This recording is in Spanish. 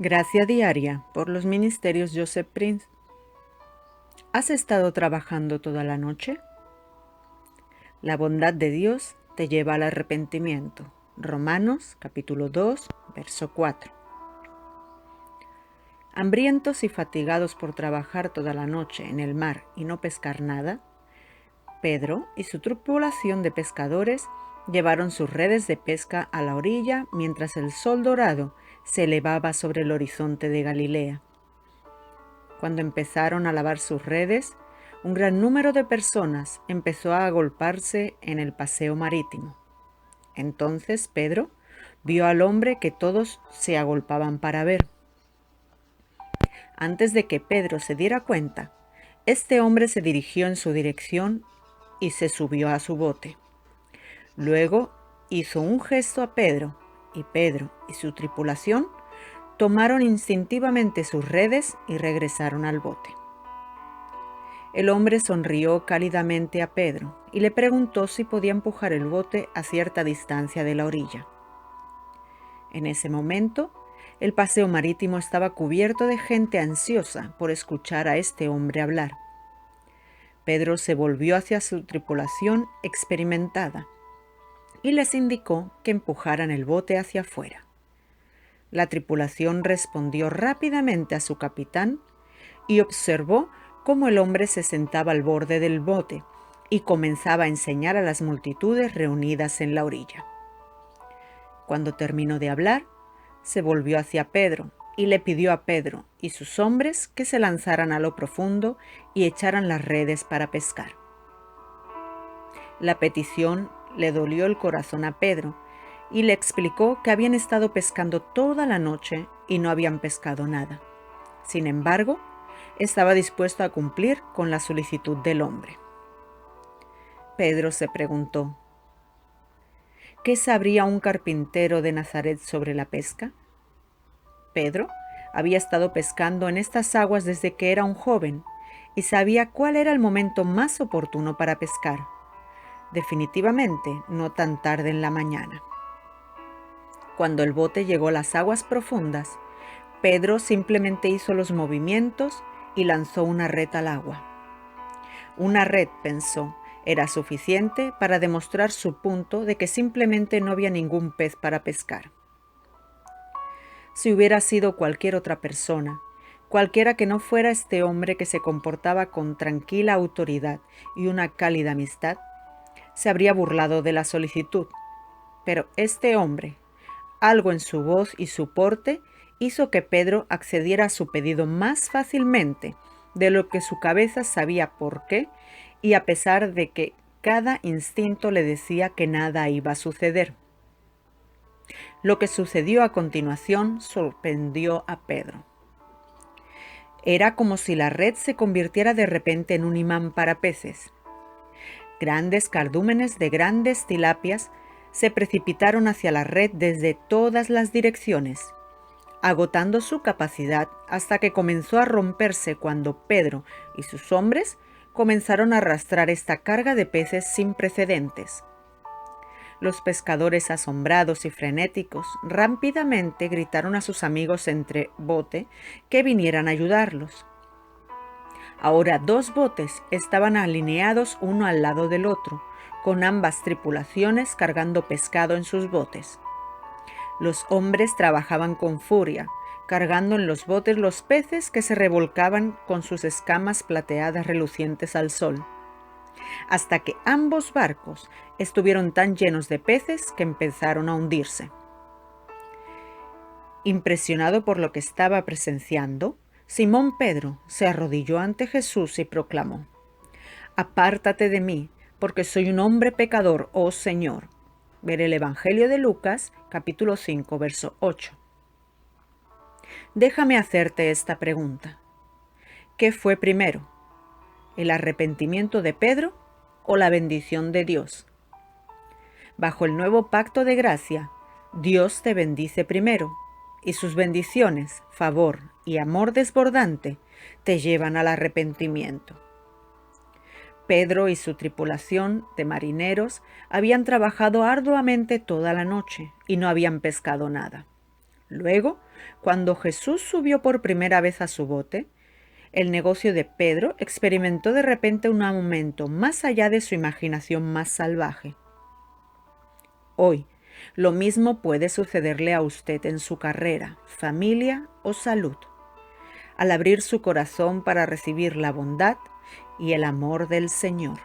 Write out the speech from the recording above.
Gracia diaria por los ministerios Joseph Prince. ¿Has estado trabajando toda la noche? La bondad de Dios te lleva al arrepentimiento. Romanos capítulo 2, verso 4. Hambrientos y fatigados por trabajar toda la noche en el mar y no pescar nada, Pedro y su tripulación de pescadores llevaron sus redes de pesca a la orilla mientras el sol dorado se elevaba sobre el horizonte de Galilea. Cuando empezaron a lavar sus redes, un gran número de personas empezó a agolparse en el paseo marítimo. Entonces Pedro vio al hombre que todos se agolpaban para ver. Antes de que Pedro se diera cuenta, este hombre se dirigió en su dirección y se subió a su bote. Luego hizo un gesto a Pedro y su tripulación tomaron instintivamente sus redes y regresaron al bote. El hombre sonrió cálidamente a Pedro y le preguntó si podía empujar el bote a cierta distancia de la orilla. En ese momento, el paseo marítimo estaba cubierto de gente ansiosa por escuchar a este hombre hablar. Pedro se volvió hacia su tripulación experimentada y les indicó que empujaran el bote hacia afuera. La tripulación respondió rápidamente a su capitán y observó cómo el hombre se sentaba al borde del bote y comenzaba a enseñar a las multitudes reunidas en la orilla. Cuando terminó de hablar, se volvió hacia Pedro y le pidió a Pedro y sus hombres que se lanzaran a lo profundo y echaran las redes para pescar. La petición le dolió el corazón a Pedro y le explicó que habían estado pescando toda la noche y no habían pescado nada. Sin embargo, estaba dispuesto a cumplir con la solicitud del hombre. Pedro se preguntó, ¿qué sabría un carpintero de Nazaret sobre la pesca? Pedro había estado pescando en estas aguas desde que era un joven y sabía cuál era el momento más oportuno para pescar. Definitivamente no tan tarde en la mañana. Cuando el bote llegó a las aguas profundas, Pedro simplemente hizo los movimientos y lanzó una red al agua. Una red, pensó, era suficiente para demostrar su punto de que simplemente no había ningún pez para pescar. Si hubiera sido cualquier otra persona, cualquiera que no fuera este hombre que se comportaba con tranquila autoridad y una cálida amistad, se habría burlado de la solicitud. Pero este hombre, algo en su voz y su porte, hizo que Pedro accediera a su pedido más fácilmente de lo que su cabeza sabía por qué, y a pesar de que cada instinto le decía que nada iba a suceder. Lo que sucedió a continuación sorprendió a Pedro. Era como si la red se convirtiera de repente en un imán para peces. Grandes cardúmenes de grandes tilapias se precipitaron hacia la red desde todas las direcciones, agotando su capacidad hasta que comenzó a romperse cuando Pedro y sus hombres comenzaron a arrastrar esta carga de peces sin precedentes. Los pescadores, asombrados y frenéticos, rápidamente gritaron a sus amigos entre bote que vinieran a ayudarlos. Ahora 2 botes estaban alineados uno al lado del otro, con ambas tripulaciones cargando pescado en sus botes. Los hombres trabajaban con furia, cargando en los botes los peces que se revolcaban con sus escamas plateadas relucientes al sol, hasta que ambos barcos estuvieron tan llenos de peces que empezaron a hundirse. Impresionado por lo que estaba presenciando, Simón Pedro se arrodilló ante Jesús y proclamó: «Apártate de mí, porque soy un hombre pecador, oh Señor». Ver el Evangelio de Lucas, capítulo 5, verso 8. Déjame hacerte esta pregunta. ¿Qué fue primero? ¿El arrepentimiento de Pedro o la bendición de Dios? Bajo el nuevo pacto de gracia, Dios te bendice primero, y sus bendiciones, favor y amor desbordante te llevan al arrepentimiento. Pedro y su tripulación de marineros habían trabajado arduamente toda la noche y no habían pescado nada. Luego, Cuando Jesús subió por primera vez a su bote, el negocio de Pedro experimentó de repente un aumento más allá de su imaginación más salvaje. Hoy, lo mismo puede sucederle a usted en su carrera, familia o salud, al abrir su corazón para recibir la bondad y el amor del Señor.